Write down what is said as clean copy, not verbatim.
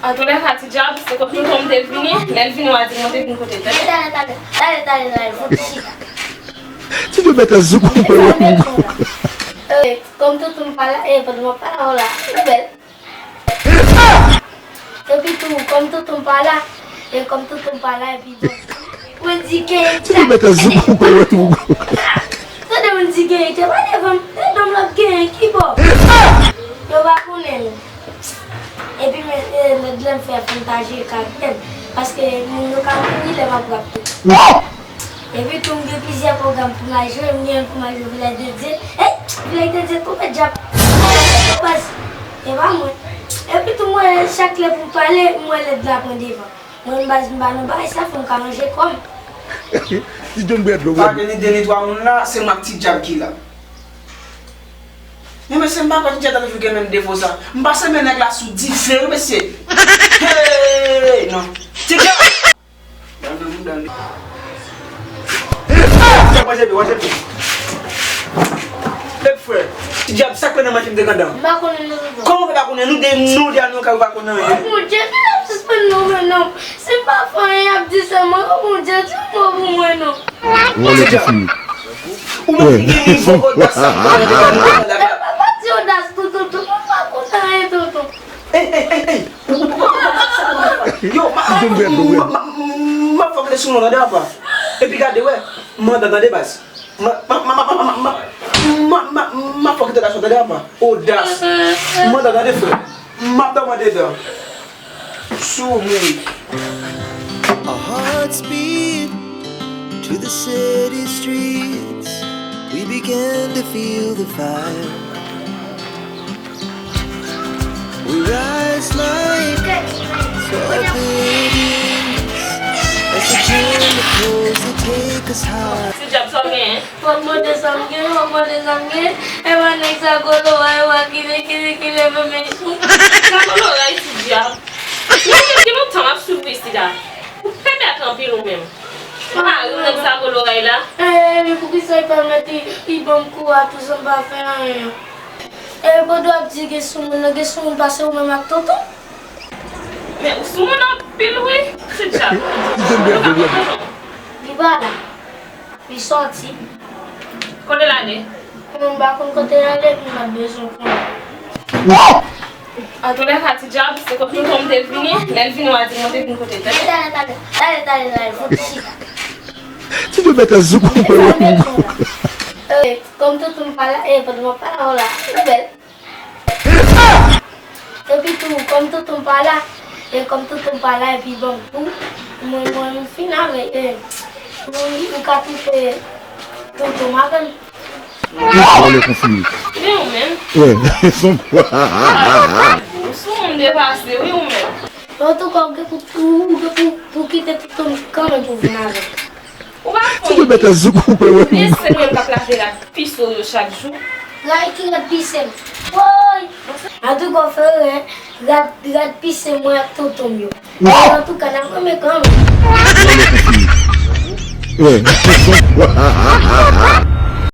Atunci hați geab să copii cum de vine, le vine o azi, nu de vin cu tine. Dale, futișica. Ce nu mete zucul pe urmă? Cum tot un pala, pentru mă para ăla, bel. Tapi tu, cum tot un pala, cum tot un pala, bidon. Un zichei. Ce nu mete zucul pe urmă? Să de un zichei, ce mai devem, domnul la gay, chipo. Eu va pune. E bine, le dăm fe avantaje ca tem, parce que nu cam ni le va prapte. E bine tu me pizia program pour la jouer, me pour ma jouer la dire. La dire tout pe job. Pas. E va moi. E bine tu moi chaque le pour parler, moi le de la prendre devant. Moi me base ça font quand manger comme. Tu donnes bien de l'eau. Pas que ni donner toi mon là, c'est ma petite job qui là. Mais c'est pas quand tu as vu que même défaut ça. M'pas se mettre la sous différent monsieur. Hey, non. Tu gars. Dans. Le frère, tu dis ça que nous mangeons de gandam. Comment on va connaître nous des nous des nous qu'on va connaître. Mon Dieu, c'est pas non. C'est pas fin, dit ça moi. Mon Dieu, c'est pas moi non. On est fini. Ou même il faut que ça. Hey. Yo, ma femme les sous là pas. Et puis regardez ouais, moi dans des bases. Ma femme de la sorte là pas. Audace. Moi dans des frères. Ma dans dedans. Sous Our hearts beat to the city streets. We began to feel the fire. We rise like tall buildings as the journey pulls to take us high. Si job so bien. Vamos desangue. É uma nexa golo, é uma que leva mesmo. Quand on aura si job. Mais que nous t'en souffrir si là. Fais bien tranquille ou même. Ah, on aime ça golo là. Mais pour que ça permette il bon coup à tout ça va faire rien. E bo do ap di ge sou moun pase ou men ak tonton? Mais où sont mon pile oui? C'est job. Li ba la. Li sorti. Kote l'année. Moun ba kon kote la le, moun ba bezon kon. Atunci hați geab să copii cum de vine, le vine o azi, nu de vin cu tine. Dale, futișica. Ce nu mete zucul pe urmă? Cum tot un pala, pentru mă para ăla, bel. Tapi tu, cum tot un pala, e bidon. Mă în final, un capul pe tonton Magan. On est confus. Oui ou même? Ouais, ils sont quoi? Où sont on dépassé, oui ou même? Eu tô com alguém por que tem tudo câmera por nada. Ce nu mete zucul pe urmă? Este nu ca place la pisul chaque jour. Lá que la pisem. Oi! A tu co fere, la pisem mo ak tonton meu. Eu tu canal com me câmera. Ouais, ils sont quoi?